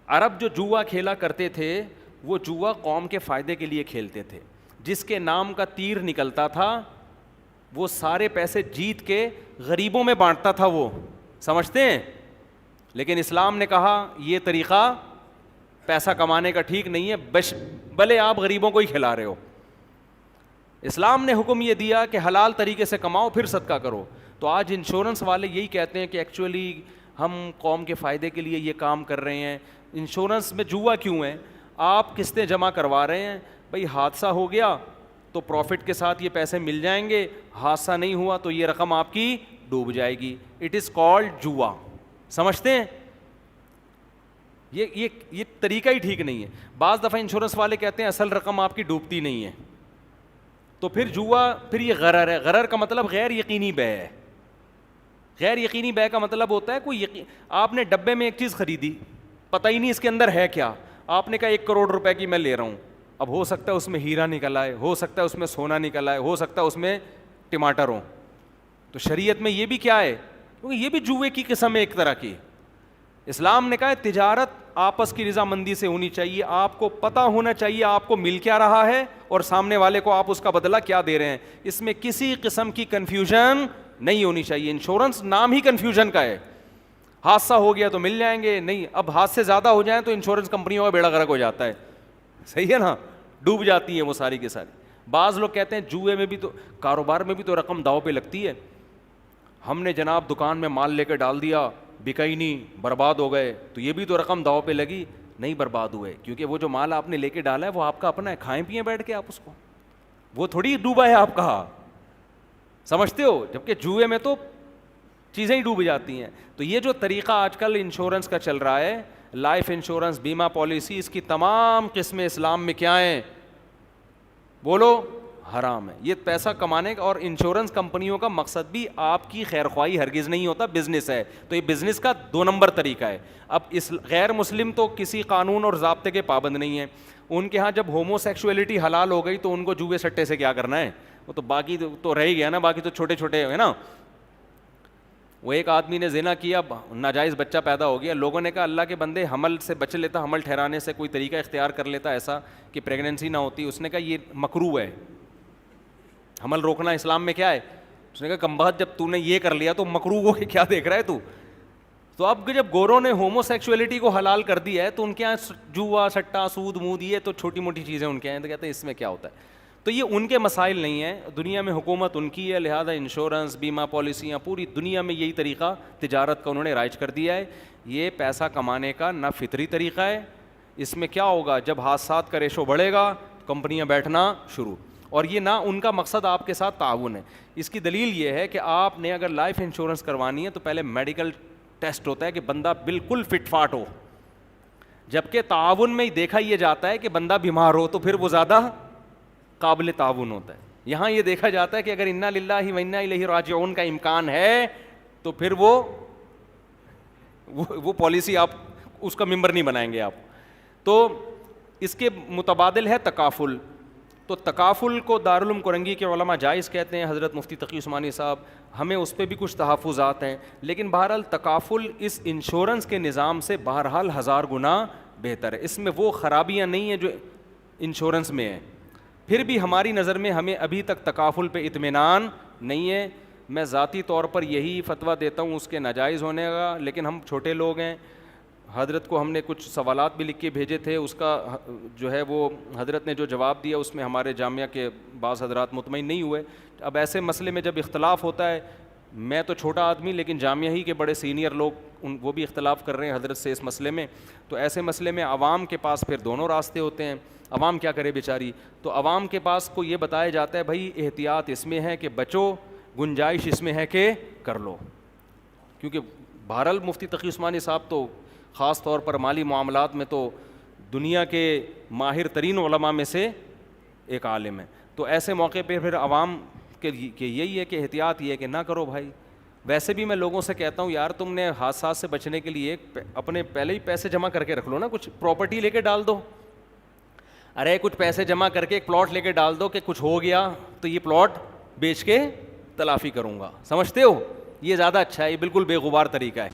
عرب جو جوا کھیلا کرتے تھے وہ جوا قوم کے فائدے کے لیے کھیلتے تھے. جس کے نام کا تیر نکلتا تھا وہ سارے پیسے جیت کے غریبوں میں بانٹتا تھا. وہ سمجھتے ہیں. لیکن اسلام نے کہا یہ طریقہ پیسہ کمانے کا ٹھیک نہیں ہے, بھلے آپ غریبوں کو ہی کھلا رہے ہو. اسلام نے حکم یہ دیا کہ حلال طریقے سے کماؤ پھر صدقہ کرو. تو آج انشورنس والے یہی کہتے ہیں کہ ایکچولی ہم قوم کے فائدے کے لیے یہ کام کر رہے ہیں. انشورنس میں جوا کیوں ہے؟ آپ قسطیں جمع کروا رہے ہیں, بھائی حادثہ ہو گیا تو پروفٹ کے ساتھ یہ پیسے مل جائیں گے, حادثہ نہیں ہوا تو یہ رقم آپ کی ڈوب جائے گی. اٹ از کالڈ جوا. سمجھتے ہیں؟ یہ طریقہ ہی ٹھیک نہیں ہے. بعض دفعہ انشورنس والے کہتے ہیں اصل رقم آپ کی ڈوبتی نہیں ہے, تو پھر جوا, پھر یہ غرر ہے. غرر کا مطلب غیر یقینی بے ہے. غیر یقینی بے کا مطلب ہوتا ہے کوئی آپ نے ڈبے میں ایک چیز خریدی, پتہ ہی نہیں اس کے اندر ہے کیا, آپ نے کہا 1 کروڑ روپے کی میں لے رہا ہوں. اب ہو سکتا ہے اس میں ہیرا نکل آئے, ہو سکتا ہے اس میں سونا نکل آئے, ہو سکتا ہے اس میں ٹماٹر ہوں. تو شریعت میں یہ بھی کیا ہے, کیونکہ یہ بھی جوئے کی قسم ہے ایک طرح کی. اسلام نے کہا ہے تجارت آپس کی رضامندی سے ہونی چاہیے, آپ کو پتہ ہونا چاہیے آپ کو مل کیا رہا ہے اور سامنے والے کو آپ اس کا بدلہ کیا دے رہے ہیں. اس میں کسی قسم کی کنفیوژن نہیں ہونی چاہیے. انشورنس نام ہی کنفیوژن کا ہے. حادثہ ہو گیا تو مل جائیں گے, نہیں اب حادثے زیادہ ہو جائیں تو انشورنس کمپنیوں کا بیڑا غرق ہو جاتا ہے. صحیح ہے نا, ڈوب جاتی ہیں وہ ساری کی ساری. بعض لوگ کہتے ہیں جوئے میں بھی تو, کاروبار میں بھی تو رقم داؤ پہ لگتی ہے. ہم نے جناب دکان میں مال لے کے ڈال دیا, بکا ہی نہیں, برباد ہو گئے, تو یہ بھی تو رقم داؤ پہ لگی. نہیں برباد ہوئے, کیونکہ وہ جو مال آپ نے لے کے ڈالا ہے وہ آپ کا اپنا ہے, کھائیں پئیں بیٹھ کے آپ اس کو, وہ تھوڑی ڈوبا ہے آپ کا. سمجھتے ہو؟ جبکہ جوئے میں تو چیزیں ہی ڈوب جاتی ہیں. تو یہ جو طریقہ آج کل انشورنس کا چل رہا ہے, لائف انشورنس, بیمہ پالیسی, اس کی تمام قسمیں اسلام میں کیا ہیں؟ بولو, حرام ہے. یہ پیسہ کمانے کا, اور انشورنس کمپنیوں کا مقصد بھی آپ کی خیر خواہی ہرگز نہیں ہوتا, بزنس ہے. تو یہ بزنس کا 2 نمبر طریقہ ہے. اب اس غیر مسلم تو کسی قانون اور ضابطے کے پابند نہیں ہیں. ان کے ہاں جب ہومو سیکشولیٹی حلال ہو گئی تو ان کو جوئے سٹے سے کیا کرنا ہے, وہ تو باقی تو رہ ہی گیا نا, باقی تو چھوٹے چھوٹے ہیں نا. وہ ایک آدمی نے زنا کیا, ناجائز بچہ پیدا ہو گیا, لوگوں نے کہا اللہ کے بندے حمل سے بچ لیتا, حمل ٹھہرانے سے کوئی طریقہ اختیار کر لیتا ایسا کہ پریگننسی نہ ہوتی. اس نے کہا یہ مکروہ ہے, حمل روکنا اسلام میں کیا ہے. اس نے کہا کمبخت جب تو نے یہ کر لیا تو مکروہ ہو کے کیا دیکھ رہا ہے تو. تو اب جب گوروں نے ہومو سیکشولیٹی کو حلال کر دیا ہے تو ان کے یہاں جوا سٹا سود مود یہ تو چھوٹی موٹی چیزیں ان کے یہاں, تو کہتے ہیں اس میں کیا ہوتا ہے. تو یہ ان کے مسائل نہیں ہیں, دنیا میں حکومت ان کی ہے, لہذا انشورنس, بیمہ پالیسیاں, پوری دنیا میں یہی طریقہ تجارت کا انہوں نے رائج کر دیا ہے. یہ پیسہ کمانے کا نہ فطری طریقہ ہے. اس میں کیا ہوگا, جب حادثات کا ریشو بڑھے گا کمپنیاں بیٹھنا شروع, اور یہ نہ ان کا مقصد آپ کے ساتھ تعاون ہے. اس کی دلیل یہ ہے کہ آپ نے اگر لائف انشورنس کروانی ہے تو پہلے میڈیکل ٹیسٹ ہوتا ہے کہ بندہ بالکل فٹ فاٹ ہو, جبکہ تعاون میں ہی دیکھا یہ جاتا ہے کہ بندہ بیمار ہو تو پھر وہ زیادہ قابل تعاون ہوتا ہے. یہاں یہ دیکھا جاتا ہے کہ اگر انا للہ و انا الیہ راجعون کا امکان ہے تو پھر وہ پالیسی آپ اس کا ممبر نہیں بنائیں گے آپ. تو اس کے متبادل ہے تکافل. تو تکافل کو دارالعلوم کرنگی کے علماء جائز کہتے ہیں, حضرت مفتی تقی عثمانی صاحب, ہمیں اس پہ بھی کچھ تحفظات ہیں, لیکن بہرحال تکافل اس انشورنس کے نظام سے بہرحال 1000 گنا بہتر ہے. اس میں وہ خرابیاں نہیں ہیں جو انشورنس میں ہیں. پھر بھی ہماری نظر میں ہمیں ابھی تک تکافل پہ اطمینان نہیں ہے. میں ذاتی طور پر یہی فتویٰ دیتا ہوں اس کے ناجائز ہونے کا, لیکن ہم چھوٹے لوگ ہیں. حضرت کو ہم نے کچھ سوالات بھی لکھ کے بھیجے تھے, اس کا جو ہے وہ حضرت نے جو جواب دیا اس میں ہمارے جامعہ کے بعض حضرات مطمئن نہیں ہوئے. اب ایسے مسئلے میں جب اختلاف ہوتا ہے, میں تو چھوٹا آدمی لیکن جامعہ ہی کے بڑے سینئر لوگ وہ بھی اختلاف کر رہے ہیں حضرت سے اس مسئلے میں, تو ایسے مسئلے میں عوام کے پاس پھر دونوں راستے ہوتے ہیں. عوام کیا کرے بیچاری, تو عوام کے پاس کو یہ بتایا جاتا ہے بھائی احتیاط اس میں ہے کہ بچو, گنجائش اس میں ہے کہ کر لو. کیونکہ بہرحال مفتی تقی عثمانی صاحب تو خاص طور پر مالی معاملات میں تو دنیا کے ماہر ترین علماء میں سے ایک عالم ہے. تو ایسے موقع پہ پھر عوام کے یہی ہے کہ احتیاط یہ ہے کہ نہ کرو بھائی. ویسے بھی میں لوگوں سے کہتا ہوں یار تم نے حادثات سے بچنے کے لیے اپنے پہلے ہی پیسے جمع کر کے رکھ لو نا, کچھ پراپرٹی لے کے ڈال دو. ارے کچھ پیسے جمع کر کے ایک پلاٹ لے کے ڈال دو کہ کچھ ہو گیا تو یہ پلاٹ بیچ کے تلافی کروں گا. سمجھتے ہو, یہ زیادہ اچھا ہے, یہ بالکل بے غبار طریقہ ہے.